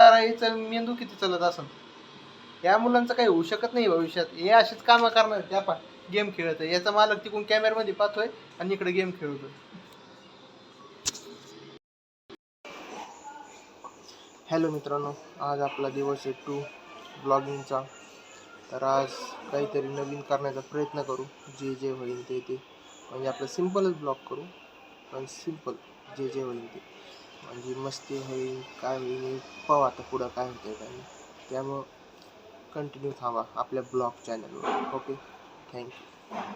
याचा मेंदू किती चालत असेल. या मुलांचं काही होऊ शकत नाही भविष्यात. हे अशीच कामं करणार त्या पा गेम खेळत आहे. याचा मालक तिकडून कॅमेऱ्यामध्ये पाहतोय आणि इकडे गेम खेळतोय. हॅलो मित्रांनो, आज आपला दिवस आहे 2 ब्लॉगिंगचा. तर आज काहीतरी नवीन करण्याचा प्रयत्न करू. जे होईल ते म्हणजे आपलं सिम्पलच ब्लॉग करू, पण सिम्पल जे होईल ते म्हणजे मस्ती होईल, काय होईल पाहू आता पुढं काय होतं काय नाही. त्यामुळं कंटिन्यू थांबा आपल्या ब्लॉग चॅनलवर. Okay, thank you.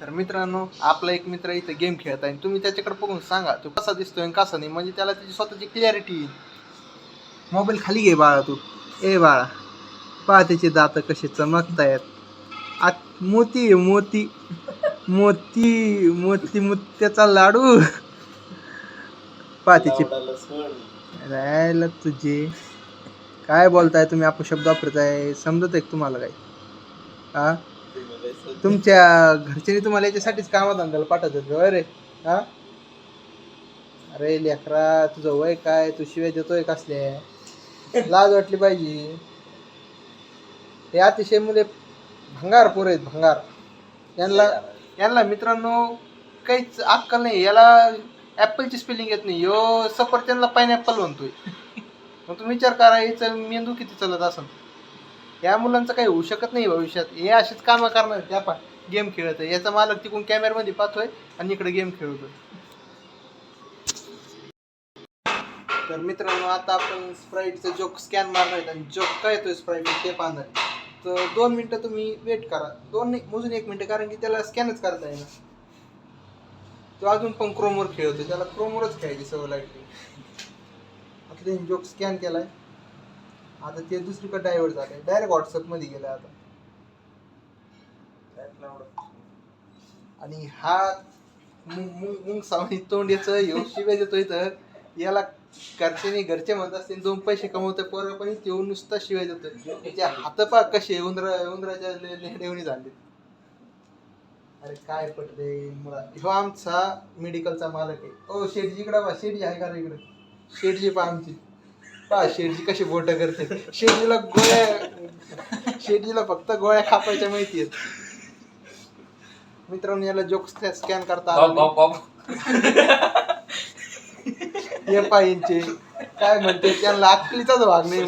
तर मित्रांनो, आपला एक मित्र इथं गेम खेळत आहे. तुम्ही त्याच्याकडे बघून सांगा तो कसा दिसतोय आणि कसा नाही, म्हणजे त्याला त्याची स्वतःची क्लॅरिटी येईल. मोबाईल खाली घे बाळा तू. ए बाळा, पहा त्याचे दात कसे चमकतायत. मोती आहे मोती. मोती मोती मोत्याचा लाडू. पहा त्याची राहायला तुझे काय बोलताय तुम्ही, अपशब्द वापरताय, समजत आहे तुम्हाला काय? हा, तुमच्या घरच्यांनी तुम्हाला याच्यासाठीच कामाधंद्याला पाठवतात अरे. हा, अरे लेकरा, तुझं वय काय, तू शिवाय देतोय कसल्या? लाज वाटली पाहिजे. हे अतिशय मुले भंगार पोर आहेत, भंगार. यांना मित्रांनो काहीच अक्कल नाही. याला ऍपलची स्पेलिंग येत नाही, यो सफरचंदला पाइनॅपल म्हणतोय. मग तुम्ही विचार करा याचा मेंदू किती चालत असेल. या मुलांचं काही होऊ शकत नाही भविष्यात. हे अशीच कामं करणार त्या पा गेम खेळत आहे. याचा मालक तिकडून कॅमेऱ्यामध्ये पाहतोय आणि इकडे गेम खेळतोय. तर मित्रांनो, आता आपण स्प्राईटचा जोक स्कॅन मारणार आहेत आणि जोक काय येतोय स्प्राईट ते पाहणार. तर 2 मिनटं तुम्ही वेट करा. 2 नाही, मोजून 1 मिनिट, कारण की त्याला स्कॅनच करता येईल. तो अजून पण क्रोमवर खेळतोय, त्याला क्रोमवरच खेळायची सवय लागली. आता त्यांनी जोक स्कॅन केलाय. आता ते दुसरीकडे डायव्हर्ट झालंय, डायरेक्ट व्हॉट्सअपमध्ये गेलाय आता. आणि हा मुंग सावणी तोंड याचं येऊन शिव्या देतोय. तर याला घरचे म्हणत असतील 2 पैसे कमवतोय पोरं, पण येऊन नुसता शिव्या देतोय. त्याचे हातपा कसे उंदराच्या लेहडेवणी झाले. अरे काय पटले मला. ह्यो आमचा मेडिकलचा मालक आहे. ओ शेठजी इकडे बा, शेठजी आहे का इकडे? शेठजी पा आमची, पहा शेठजी कशी बोट करते. शेठजीला फक्त गोळ्या खापायच्या माहिती आहेत. मित्रांनो, याला जोक स्कॅन करता हे पाहिजे काय म्हणते, त्यांना अक्कलीचाच भाग नाही.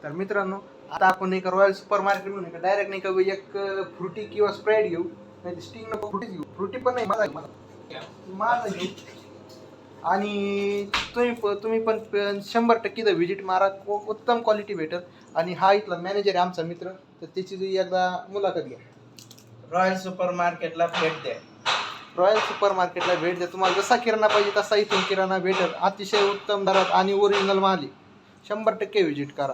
तर मित्रांनो, आता आपण एक रॉयल सुपर मार्केट म्हणून डायरेक्ट नाही का एक फ्रुटी किंवा स्प्राईट घेऊ, नाही स्टिंग नको, फ्रुटी घेऊ. फ्रुटी पण नाही, माझा घेऊ. आणि तुम्ही पण 100% इथं व्हिजिट मारा. उत्तम क्वालिटी भेटल. आणि हा इथला मॅनेजर आहे आमचा मित्र, तर त्याची एकदा मुलाखत घ्या. रॉयल सुपर मार्केटला भेट द्या. रॉयल सुपर मार्केटला भेट द्या. तुम्हाला जसा किराणा पाहिजे तसा इथून किराणा भेटेल, अतिशय उत्तम दरात आणि ओरिजिनल माल. 100% व्हिजिट करा.